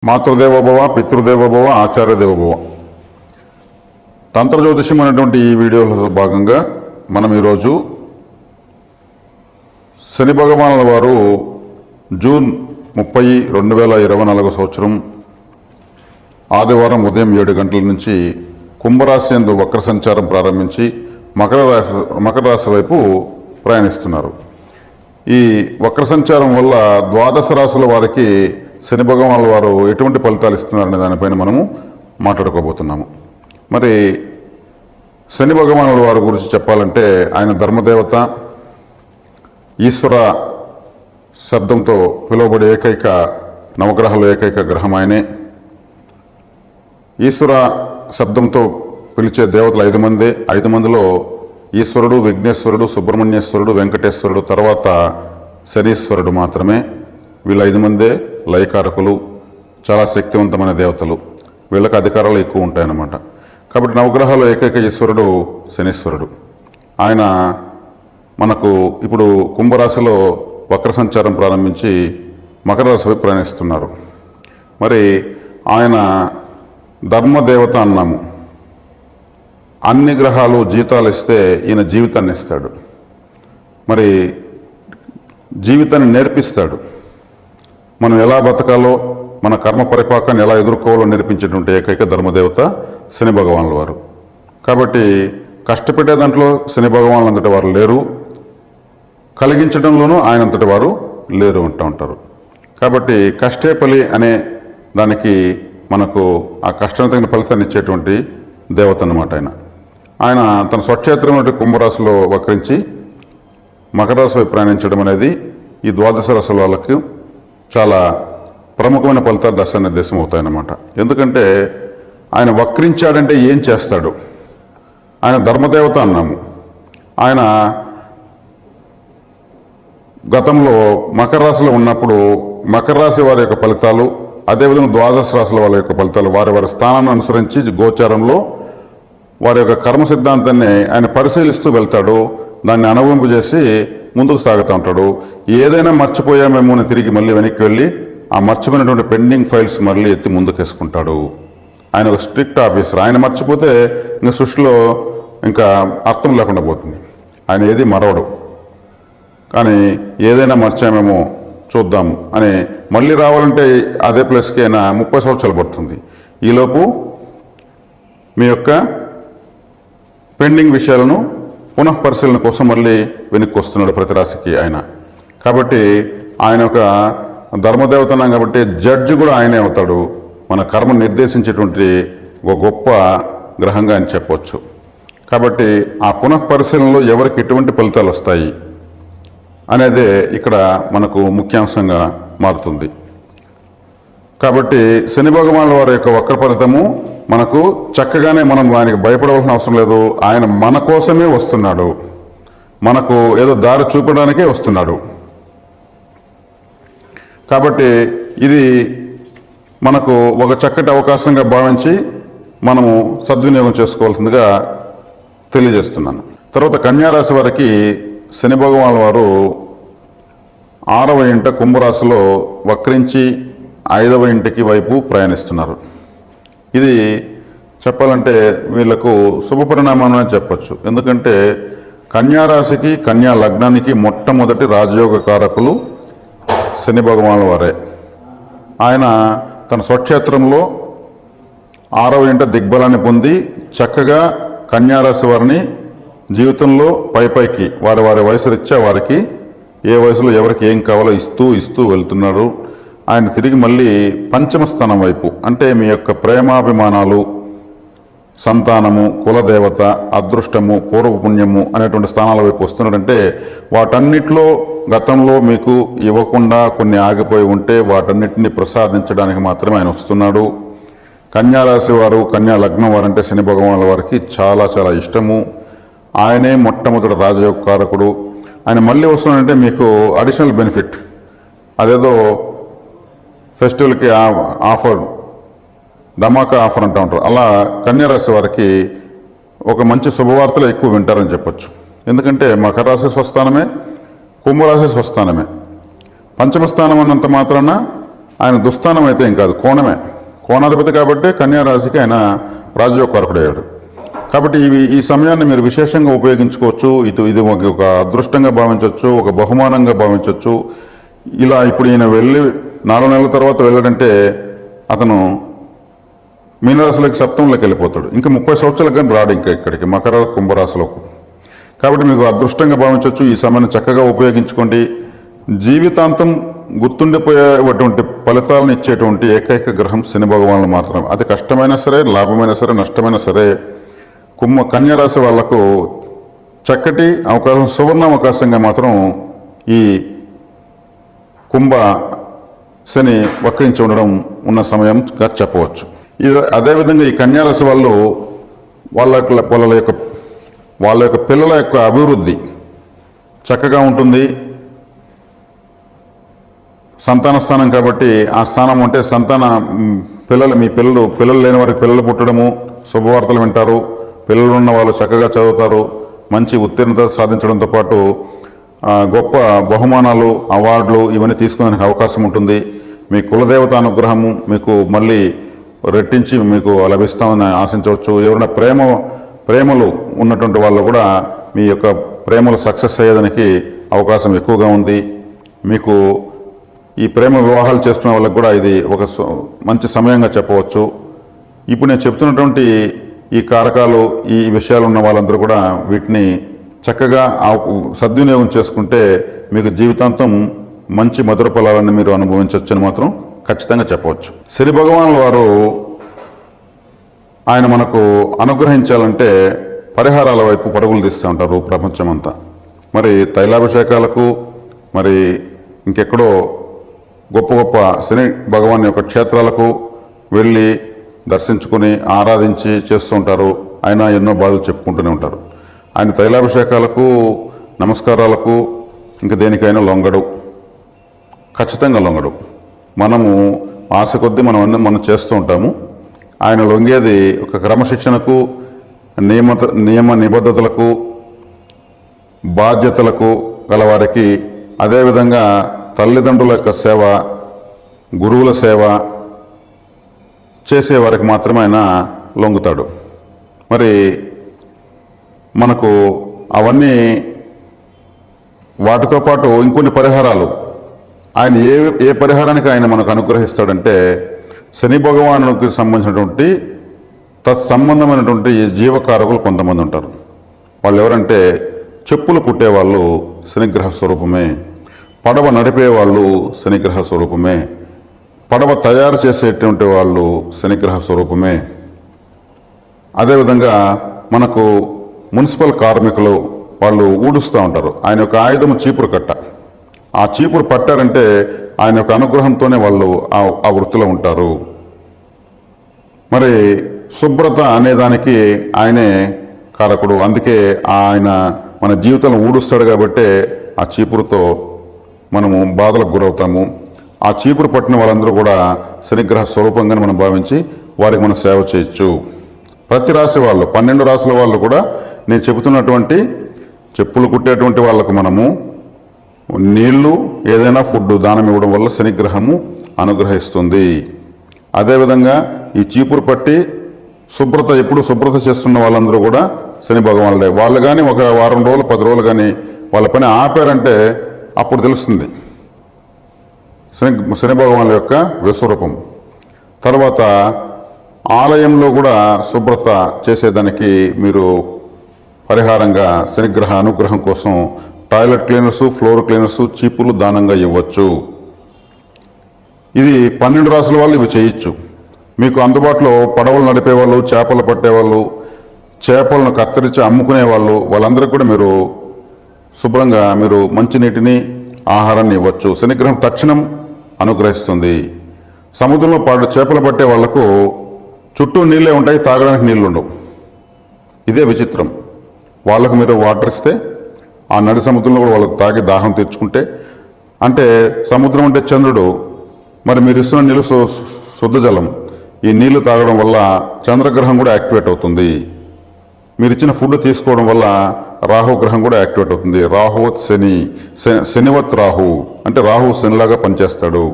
మాతృదేవోభవ, పితృదేవోభవ, ఆచార్యదేవోభవ. తంత్ర జ్యోతిష్యం అనేటువంటి ఈ వీడియోలో భాగంగా మనం ఈరోజు శని భగవానుల వారు జూన్ 30, 2024 సంవత్సరం ఆదివారం ఉదయం 7 గంటల నుంచి కుంభరాశి యందు వక్ర సంచారం ప్రారంభించి మకర రాశి వైపు ప్రయాణిస్తున్నారు. ఈ వక్ర సంచారం వల్ల ద్వాదశ రాశుల వారికి శని భగవానుల వారు ఎటువంటి ఫలితాలు ఇస్తున్నారనే దానిపైన మనము మాట్లాడుకోబోతున్నాము. మరి శని భగవానుల వారి గురించి చెప్పాలంటే ఆయన ధర్మదేవత, ఈశ్వర శబ్దంతో పిలువబడే ఏకైక నవగ్రహాలు ఏకైక గ్రహం ఆయనే. ఈశ్వర శబ్దంతో పిలిచే దేవతలు 5 మందే. 5 మందిలో ఈశ్వరుడు, విఘ్నేశ్వరుడు, సుబ్రహ్మణ్యేశ్వరుడు, వెంకటేశ్వరుడు, తర్వాత శనీశ్వరుడు మాత్రమే. వీళ్ళు 5 మందే లయకారకులు, చాలా శక్తివంతమైన దేవతలు. వీళ్ళకి అధికారాలు ఎక్కువ ఉంటాయన్నమాట. కాబట్టి నవగ్రహాలు ఏకైక ఈశ్వరుడు శనీశ్వరుడు. ఆయన మనకు ఇప్పుడు కుంభరాశిలో వక్ర సంచారం ప్రారంభించి మకర రాశి వైపు ప్రయాణిస్తున్నారు. మరి ఆయన ధర్మదేవత అన్నాము. అన్ని గ్రహాలు జీతాలు ఇస్తే ఈయన జీవితాన్ని ఇస్తాడు. మరి జీవితాన్ని నేర్పిస్తాడు. మనం ఎలా బతకాలో, మన కర్మ పరిపాకాన్ని ఎలా ఎదుర్కోవాలో నేర్పించేటువంటి ఏకైక ధర్మదేవత శని భగవానుల వారు. కాబట్టి కష్టపెట్టే దాంట్లో శని భగవానులు అంతటి వారు లేరు, కలిగించడంలోనూ ఆయన అంతటి వారు లేరు అంటూ ఉంటారు. కాబట్టి కష్టే ఫలి అనే దానికి మనకు ఆ కష్టానికి తగిన ఫలితాన్ని ఇచ్చేటువంటి దేవత అన్నమాట ఆయన తన స్వక్షేత్రం కుంభరాశిలో వక్రించి మకర రాశి వైపు ప్రయాణించడం అనేది ఈ ద్వాదశ రాశుల వాళ్ళకు చాలా ప్రముఖమైన ఫలితాలు దశానిర్దేశం అవుతాయన్నమాట. ఎందుకంటే ఆయన వక్రించాడంటే ఏం చేస్తాడు? ఆయన ధర్మదేవత అన్నాము. ఆయన గతంలో మకర రాశిలో ఉన్నప్పుడు మకర రాశి వారి యొక్క ఫలితాలు, అదేవిధంగా ద్వాదశ రాశుల వాళ్ళ యొక్క ఫలితాలు వారి వారి స్థానాన్ని అనుసరించి గోచారంలో వారి యొక్క కర్మ సిద్ధాంతాన్ని ఆయన పరిశీలిస్తూ వెళ్తాడు. దాన్ని అనుభవింపు చేసి ముందుకు సాగుతూ ఉంటాడు. ఏదైనా మర్చిపోయామేమో అని తిరిగి మళ్ళీ వెనక్కి వెళ్ళి ఆ మర్చిపోయినటువంటి పెండింగ్ ఫైల్స్ మళ్ళీ ఎత్తి ముందుకు వేసుకుంటాడు. ఆయన ఒక స్ట్రిక్ట్ ఆఫీసర్. ఆయన మర్చిపోతే ఇంకా సృష్టిలో ఇంకా అర్థం లేకుండా పోతుంది. ఆయన ఏది మరవడు. కానీ ఏదైనా మర్చామేమో చూద్దాం అని మళ్ళీ రావాలంటే అదే ప్లేస్కి అయినా 30 సంవత్సరాలు పడుతుంది. ఈలోపు మీ యొక్క పెండింగ్ విషయాలను పునః పరిశీలన కోసం మళ్ళీ వెనక్కి వస్తున్నాడు ప్రతి రాశికి ఆయన. కాబట్టి ఆయన ఒక ధర్మదేవత అన్నాం కాబట్టి జడ్జి కూడా ఆయనే అవుతాడు. మన కర్మ నిర్దేశించేటువంటి ఒక గొప్ప గ్రహంగా అని చెప్పవచ్చు. కాబట్టి ఆ పునః పరిశీలనలో ఎవరికి ఎటువంటి ఫలితాలు వస్తాయి అనేదే ఇక్కడ మనకు ముఖ్యాంశంగా మారుతుంది. కాబట్టి శని భగవానుల వారి యొక్క వక్ర ఫలితము మనకు చక్కగానే, మనం ఆయనకి భయపడవలసిన అవసరం లేదు. ఆయన మన కోసమే వస్తున్నాడు, మనకు ఏదో దారి చూపడానికే వస్తున్నాడు. కాబట్టి ఇది మనకు ఒక చక్కటి అవకాశంగా భావించి మనము సద్వినియోగం చేసుకోవాల్సిందిగా తెలియజేస్తున్నాను. తర్వాత కన్యారాశి వారికి శని భగవానుల వారు 6వ ఇంట కుంభరాశిలో వక్రించి 5వ ఇంటికి వైపు ప్రయాణిస్తున్నారు. ఇది చెప్పాలంటే వీళ్లకు శుభ పరిణామం అని చెప్పచ్చు. ఎందుకంటే కన్యారాశికి, కన్యా లగ్నానికి మొట్టమొదటి రాజయోగ కారకులు శని భగవానుల వారే. ఆయన తన స్వక్షేత్రంలో 6వ ఇంట దిగ్బలాన్ని పొంది చక్కగా కన్యారాశి వారిని జీవితంలో పైకి వారి వారి వయసు రీత్యా వారికి ఏ వయసులో ఎవరికి ఏం కావాలో ఇస్తూ వెళ్తున్నాడు. ఆయన తిరిగి మళ్ళీ పంచమ స్థానం వైపు, అంటే మీ యొక్క ప్రేమాభిమానాలు, సంతానము, కులదేవత, అదృష్టము, పూర్వపుణ్యము అనేటువంటి స్థానాల వైపు వస్తున్నాడంటే వాటన్నిటిలో గతంలో మీకు ఇవ్వకుండా కొన్ని ఆగిపోయి ఉంటే వాటన్నిటిని ప్రసాదించడానికి మాత్రమే ఆయన వస్తున్నాడు. కన్యారాశి వారు, కన్యా లగ్నం వారంటే శని భగవానుల వారికి చాలా చాలా ఇష్టము. ఆయనే మొట్టమొదటి రాజయోగ కారకుడు. ఆయన మళ్ళీ వస్తున్నాడంటే మీకు అడిషనల్ బెనిఫిట్. అదేదో ఫెస్టివల్కి ఆఫర్, ధమాకా ఆఫర్ అంటూ ఉంటారు. అలా కన్యారాశి వారికి ఒక మంచి శుభవార్తలు ఎక్కువ వింటారని చెప్పచ్చు. ఎందుకంటే మకర రాశి స్వస్థానమే, కుంభరాశి స్వస్థానమే. పంచమ స్థానం అన్నంత మాత్రాన ఆయన దుస్థానం అయితే ఏం కాదు, కోణమే. కోణాధిపతి కాబట్టి కన్యా రాశికి ఆయన రాజయోగకారకుడయ్యాడు. కాబట్టి ఈ సమయాన్ని మీరు విశేషంగా ఉపయోగించుకోవచ్చు. ఇది ఒక అదృష్టంగా భావించవచ్చు, ఒక బహుమానంగా భావించవచ్చు. ఇలా ఇప్పుడు ఈయన వెళ్ళి 4 నెలల తర్వాత వెళ్ళాడంటే అతను మీనరాశిలోకి సప్తమంలోకి వెళ్ళిపోతాడు. ఇంకా 30 సంవత్సరాలకు కానీ రాడు ఇంకా ఇక్కడికి మకర కుంభరాశిలోకి. కాబట్టి మీకు అదృష్టంగా భావించవచ్చు. ఈ సమయాన్ని చక్కగా ఉపయోగించుకోండి. జీవితాంతం గుర్తుండిపోయేటువంటి ఫలితాలను ఇచ్చేటువంటి ఏకైక గ్రహం శని భగవానులు మాత్రమే. అది కష్టమైనా సరే, లాభమైనా సరే, నష్టమైనా సరే కన్యా రాశి వాళ్లకు చక్కటి అవకాశం, సువర్ణ అవకాశంగా మాత్రం ఈ కుంభ శని వక్రించి ఉండడం ఉన్న సమయంగా చెప్పవచ్చు. అదేవిధంగా ఈ కన్యా రాశి వాళ్ళు వాళ్ళ యొక్క పిల్లల యొక్క అభివృద్ధి చక్కగా ఉంటుంది. సంతాన స్థానం కాబట్టి ఆ స్థానం అంటే మీ పిల్లలు లేని వారికి పిల్లలు పుట్టడము, శుభవార్తలు వింటారు. పిల్లలు ఉన్న వాళ్ళు చక్కగా చదువుతారు. మంచి ఉత్తీర్ణత సాధించడంతో పాటు గొప్ప బహుమానాలు, అవార్డులు ఇవన్నీ తీసుకునే అవకాశం ఉంటుంది. మీ కులదేవత అనుగ్రహము మీకు మళ్ళీ రెట్టించి మీకు లభిస్తామని ఆశించవచ్చు. ఎవరైనా ప్రేమలు ఉన్నటువంటి వాళ్ళు కూడా మీ యొక్క ప్రేమలు సక్సెస్ అయ్యేదానికి అవకాశం ఎక్కువగా ఉంది. మీకు ఈ ప్రేమ వివాహాలు చేసుకునే వాళ్ళకి కూడా ఇది ఒక మంచి సమయంగా చెప్పవచ్చు. ఇప్పుడు నేను చెప్తున్నటువంటి ఈ కారకాలు, ఈ విషయాలు ఉన్న వాళ్ళందరూ కూడా వీటిని చక్కగా సద్వినియోగం చేసుకుంటే మీకు జీవితాంతం మంచి మధుర ఫలాలను మీరు అనుభవించవచ్చని మాత్రం ఖచ్చితంగా చెప్పవచ్చు. శని భగవానుల వారు ఆయన మనకు అనుగ్రహించాలంటే పరిహారాల వైపు పరుగులు తీస్తూ ఉంటారు ప్రపంచమంతా. మరి తైలాభిషేకాలకు, మరి ఇంకెక్కడో గొప్ప గొప్ప శని భగవాన్ యొక్క క్షేత్రాలకు వెళ్ళి దర్శించుకుని ఆరాధించి చేస్తూ ఉంటారు. ఆయన ఎన్నో బాధలు చెప్పుకుంటూనే ఉంటారు. ఆయన తైలాభిషేకాలకు, నమస్కారాలకు ఇంక దేనికైనా లొంగడు, ఖచ్చితంగా లొంగడు. మనము ఆశ కొద్దీ మనం చేస్తూ ఉంటాము. ఆయన లొంగేది ఒక క్రమశిక్షణకు, నియమ నిబద్ధతలకు, బాధ్యతలకు గలవారికి, అదేవిధంగా తల్లిదండ్రుల యొక్క సేవ, గురువుల సేవ చేసేవారికి మాత్రమే ఆయన లొంగుతాడు. మరి మనకు అవన్నీ వాటితో పాటు ఇంకొన్ని పరిహారాలు ఆయన ఏ పరిహారానికి ఆయన మనకు అనుగ్రహిస్తాడంటే శని భగవానునికి సంబంధించినటువంటి తత్సంబంధమైనటువంటి జీవకారకులు కొంతమంది ఉంటారు. వాళ్ళు ఎవరంటే చెప్పులు కుట్టేవాళ్ళు శనిగ్రహ స్వరూపమే, పడవ నడిపేవాళ్ళు శనిగ్రహ స్వరూపమే, పడవ తయారు చేసేటువంటి వాళ్ళు శనిగ్రహ స్వరూపమే. అదేవిధంగా మనకు మున్సిపల్ కార్మికులు వాళ్ళు ఊడుస్తూ ఉంటారు. ఆయన యొక్క ఆయుధం చీపురు కట్ట. ఆ చీపురు పట్టారంటే ఆయన యొక్క అనుగ్రహంతోనే వాళ్ళు ఆ వృత్తిలో ఉంటారు. మరి శుభ్రత అనేదానికి ఆయనే కారకుడు. అందుకే ఆయన మన జీవితంలో ఊడుస్తాడు కాబట్టి ఆ చీపురుతో మనము బాధలకు గురవుతాము. ఆ చీపురు పట్టిన వాళ్ళందరూ కూడా శనిగ్రహ స్వరూపంగానే మనం భావించి వారికి మనం సేవ చేయొచ్చు. ప్రతి రాశి వాళ్ళు, 12 రాశుల వాళ్ళు కూడా నేను చెబుతున్నటువంటి చెప్పులు కుట్టేటువంటి వాళ్ళకు మనము నీళ్లు, ఏదైనా ఫుడ్ దానం ఇవ్వడం వల్ల శనిగ్రహము అనుగ్రహిస్తుంది. అదేవిధంగా ఈ చీపురు పట్టి ఎప్పుడు శుభ్రత చేస్తున్న వాళ్ళందరూ కూడా శని భగవానులే. వాళ్ళు కానీ ఒక వారం రోజులు 10 రోజులు కానీ వాళ్ళ పని ఆపారంటే అప్పుడు తెలుస్తుంది శని భగవానుల యొక్క విశ్వరూపం. తర్వాత ఆలయంలో కూడా శుభ్రత చేసేదానికి మీరు పరిహారంగా శనిగ్రహ అనుగ్రహం కోసం టాయిలెట్ క్లీనర్సు, ఫ్లోర్ క్లీనర్సు, చీపులు దానంగా ఇవ్వచ్చు. ఇది 12 రాసుల వాళ్ళు ఇవి చేయొచ్చు. మీకు అందుబాటులో పడవలు నడిపేవాళ్ళు, చేపలు పట్టేవాళ్ళు, చేపలను కత్తిరించి అమ్ముకునేవాళ్ళు, వాళ్ళందరికీ కూడా మీరు శుభ్రంగా మీరు మంచినీటిని, ఆహారాన్ని ఇవ్వచ్చు. శనిగ్రహం తక్షణం అనుగ్రహిస్తుంది. సముద్రంలో చేపలు పట్టే వాళ్లకు చుట్టూ నీళ్ళే ఉంటాయి, తాగడానికి నీళ్ళు ఉండవు. ఇదే విచిత్రం. వాళ్ళకు మీరు వాటర్ ఇస్తే ఆ నడి సముద్రంలో కూడా వాళ్ళకు తాగి దాహం తీర్చుకుంటే, అంటే సముద్రం అంటే చంద్రుడు, మరి మీరు ఇస్తున్న నీళ్ళు శుద్ధ జలం. ఈ నీళ్లు తాగడం వల్ల చంద్రగ్రహం కూడా యాక్టివేట్ అవుతుంది. మీరు ఇచ్చిన ఫుడ్ తీసుకోవడం వల్ల రాహుగ్రహం కూడా యాక్టివేట్ అవుతుంది. రాహువత్ శని, శనివత్ రాహు అంటే రాహు శనిలాగా పనిచేస్తాడు.